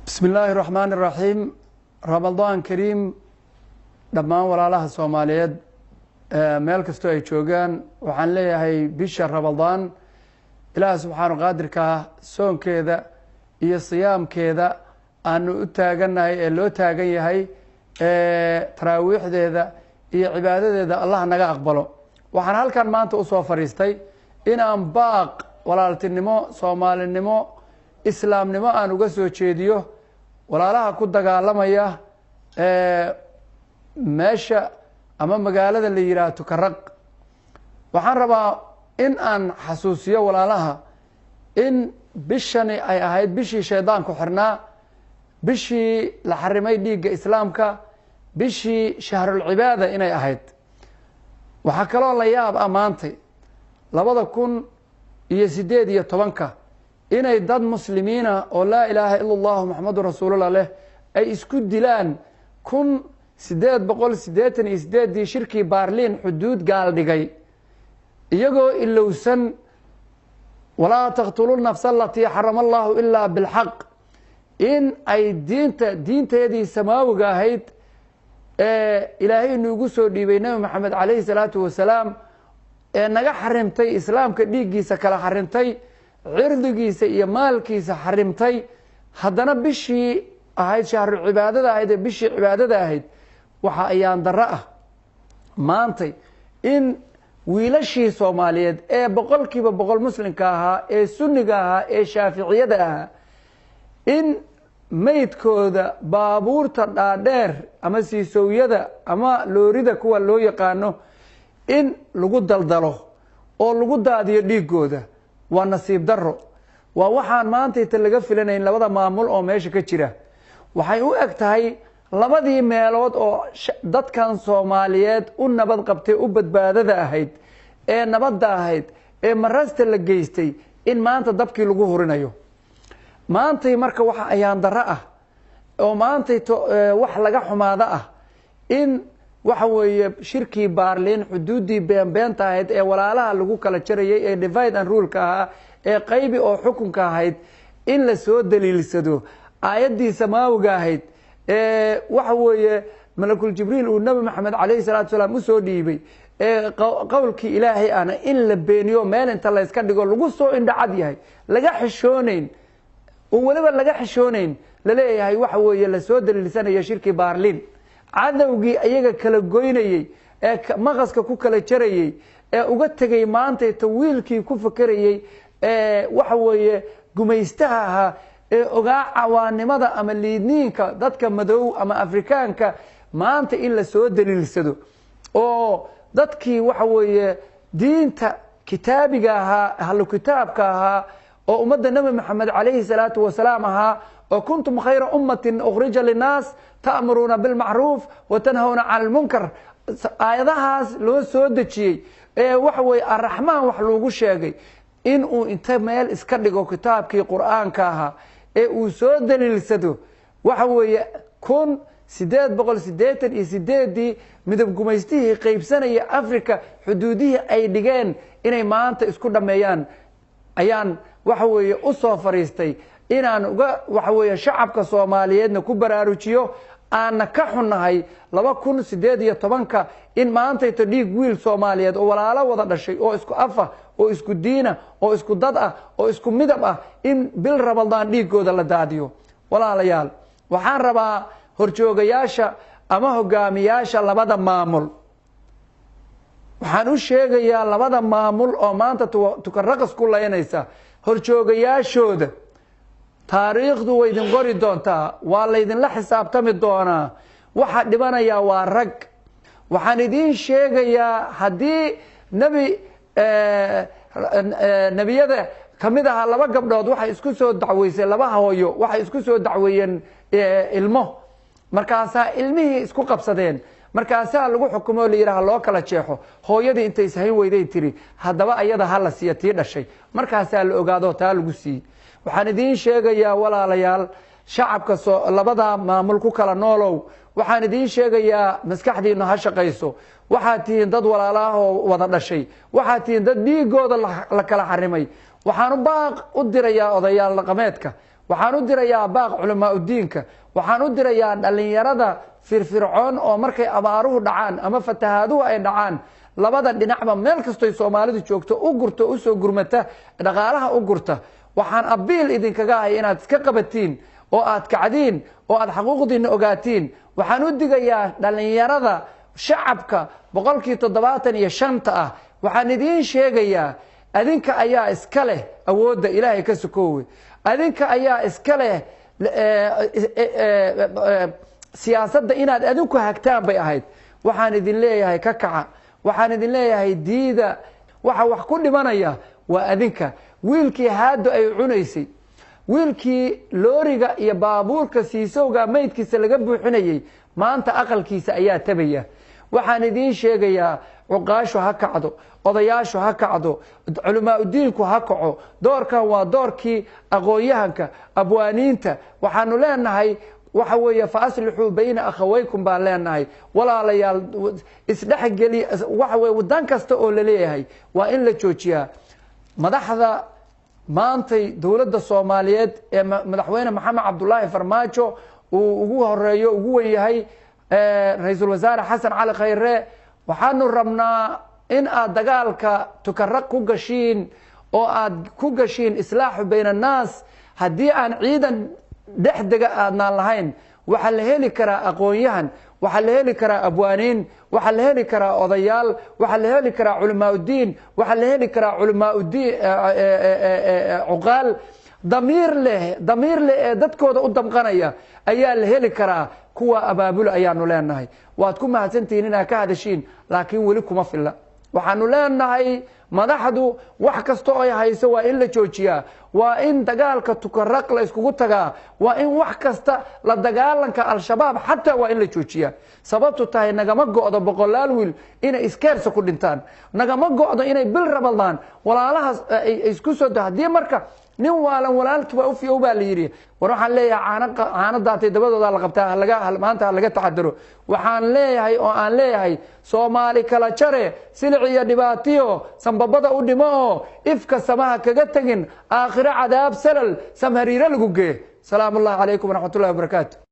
بسم الله الرحمن الرحيم رمضان كريم دمان ولاalaha Soomaaliyeed meel kasto ay joogan waxaan leeyahay bisha Ramadan Ilaahay subhanahu qaadirka soonkeeda iyo siyaamkeeda aanu u taaganahay ee loo taagan yahay taraawiixdeeda iyo cibaadadeeda Allah naga aqbalo waxaan halkan maanta u soo fariistay in aan baaq walaaltinimo Soomaalinimo islaamnimo aan uga soo jeediyo walaalaha ku dagaalamaya meesha ama magaalada la yiraahdo Karaq waxaan rabaa in aan xasuusiyo walaalaha in bishani ay ahayd bishii shaydaanku xirnaa bishii la xarimay dhiigga islaamka bishii shahrul cibaada inay ahayd waxa kale la yaab amaantay 2018 inay dad muslimiina oo la ilaaha illa allah muhammadur rasuulullah leh ay isku dilaan 1888 shirki Berlin xuduud gaal dhigay iyagoo ilowsan wala taqtulun nafsa allati harama allah illa bil haqq in ay diinteedii samaawiga ahayd ilaahay nuugu soo dhiibay nabi maxamed alayhi salaatu wasalaam naga xarimtay islaamka dhiigiisa kala xarimtay cirdigiisa iyo maalkiisa xarimtay haddana bishii ahayd shahrul cibaadada ahayd bishii cibaadada ahayd waxa ayaan dara ah maantay in wiilashii Soomaaliyeed ee boqolkiiba boqol muslimka ahaa ee sunniga ahaa ee shaafiiciyada ahaa in meydkooda baabuurta dhaadheer ama siisooyada ama loorida kuwa loo yaqaano in lagu daldalo oo lagu daadiyo dhiigooda waa nasiib daro waa waxaan maanta inta laga filanayn labada maamul oo meesha ka jira waxay u eg tahay labadii meelood oo dadkan Soomaaliyeed u nabad qabtay u badbaadada ahayd ee nabadda ahayd ee marasta la geystay in maanta dabkii lagu horinayo maanta marka waxa ayaan dara ah oo maanta wax laga xumaada ah in waxa weeye shirki Berlin xuduudii beenbeenta ahayd ee walaalaha lagu kala jarayay ee divide and rule ka ah ee qaybi oo xukunka ahayd in la soo daliilsado aayadii samaawiga ahayd waxa weeye malakul jibriil uu nabi maxamed alayhi salaatu wasalaam u soo dhiibay qowlkii ilaahay ana in la beeniyo meel inta la iska dhigo lagu soo indhacad yahay laga xishoonayn oo waliba laga xishoonayn la leeyahay waxa weeye la soo daliilsanayo shirki Berlin cadawgii ayaga kala goynayay ee maqaska ku kala jarayay ee uga tagay maanta tawiilkii ku fakarayay waxa weeye gumaystaha ahaa ee ogaa cawaanimada ama liidniinka dadka madow ama afrikaanka maanta in la soo daliilsado oo dadkii waxa weeye diinta kitaabiga ahaa ahlu kitaabka ahaa oo ummadda nabi maxamed alayhi salaatu wasalaam ahaa oo kuntum khayra ummatin ukhrija linnaas ta'muruna bil ma'ruf wa tanhawna 'anil munkar aayadahaas loo soo dajiyay waxa weeye ar-rahmaan wax loogu sheegay in uu inta meel iska dhigo kitaabkii quraanka ahaa ee uu soo daliilsado waxa weeye 1888 midab gumaystihii qaybsanaya Afrika xuduudihii ay dhigeen inay maanta isku dhameeyaan ayaan waxa weeye u soo fariistay inaan uga waxa weeye shacabka Soomaaliyeedna ku baraarujiyo aan ka xunahay 2018 in maanta ay dhiig wiil Soomaaliyeed oo walaalo wada dhashay oo isku afa oo isku diina oo isku dad ah oo isku midab ah in bil Ramadan dhiigooda la daadiyo walaalayaal waxaan rabaa horjoogayaasha ama hogaamiyaasha labada maamul waxaan u sheegayaa labada maamul oo maanta tukaraqas ku leeynaysa horjoogayaashooda taariikhdu way idin qori doontaa waa la idin la xisaabtami doonaa waxa dhibanaya waa rag waxaan idin sheegayaa hadii nabiyada kamid aha laba gabdhood waxay isku soo dacweysay laba hooyo waxay isku soo dacweeyeen ilmo markaasa ilmihii isku qabsadeen markaasa lagu xukumo leeyahay loo kala jeexo hooyadii intay sahin weyday tiri hadaba ayada hala siyatii dhashay markaasa la ogaado taa lagu sii waxaan idin sheegayaa walaalayaal shacabka labada maamul ku kala noolow waxaan idin sheegayaa maskaxdiina ha shaqeyso waxaad tihiin dad walaalaha wada dhashay waxaad tihiin dad dhiigooda la kala xarimay waxaan u baaq u dirayaa odayaal dhaqameedka waxaan u dirayaa baaq culamaa udiinka, waxaan u dirayaa dhalinyarada firfircoon oo markay abaaruhu dhacaan ama fatahaaduhu ay dhacaan labada dhinacba meel kastoy Soomaalidu joogto u gurto u soo gurmata dhaqaalaha u gurta. waxaan abiil idinkaga ahay inaad iska qabatiin oo aad kacdiin oo aad xuquuqdiina ogaatiin. waxaan u digayaa dhalinyarada shacabka 75% ah, waxaan idiin sheegayaa adinka ayaa iska leh awoodda Ilaahay ka sokoowe, adinka ayaa iska leh siyaasadda inaad adinku hagtaan bay ahayd. waxaan idin leeyahay ka kaca, waxaan idin leeyahay diida, waxa wax ku dhimanaya waa adinka. wiilkii haado ay cunaysay, wiilkii looriga iyo baabuurka siisowga maydkiisa laga buuxinayay, maanta aqalkiisa ayaa tabaya. waxaan idiin sheegayaa cuqaashu ha kacdo, odayaashu ha kacdo, culamaa udiinku ha kaco. doorkan waa doorkii aqoon-yahanka, abwaaniinta. waxaanu leenahay waxa weeye faaslixuu bayna akhawaykum baan leenahay. walaalayaal isdhexgeli, waxa weeye wadan kasta oo la leeyahay waa in la joojiyaa. madaxda maantay dowladda Soomaaliyeed ee madaxweyne Maxamed Cabdullaahi Farmaajo uu ugu horeeyo ugu weyn yahay ra'iisul wasaare Xasan Cali Khayre, waxaanu rabnaa in aad dagaalka tukaraq ku gashiin oo aad ku gashiin islaaxu bayna naas. haddii aan ciidan dhexdega aadnaan lahayn, waxaa la heli karaa aqoon-yahan, waxaa la heli karaa abwaaniin, waxaa la heli karaa odayaal, waxaa la heli karaa culamaa udiin, waxaa la heli karaa culamaa udiin cuqaal damiir leh ee dadkooda u damqanaya ayaa la heli karaa. kuwa abaabul ayaanu leenahay. waad ku mahadsantihiin inaad ka hadashiin, laakiin weli kuma filla. waxaanu leenahay madaxdu wax kasta oo ay hayso waa in la joojiyaa, waa in dagaalka tukaraq la iskugu tagaa, waa in wax kasta la dagaalanka al-shabaab xataa waa in la joojiyaa. sababtu tahay nagama go'do boqolaal wiil inay iskeersa ku dhintaan, nagama go'do inay bil Ramadaan walaalahaas ay isku soo haddii marka nin waalan walaalkiiba u fiyow baa la yiri. war waxaan leeyahay caano daatay dabadooda la qabtaa, maanta laga taxadaro. waxaan leeyahay oo aan leeyahay Soomaali kala jare, silic iyo dhibaatiyo sanbabada u dhimo oo ifka samaha kaga tagin, aakhira cadaab salal samhariira lagu gee. salaamu alaykum waraxmatullaahi wabarakaatu.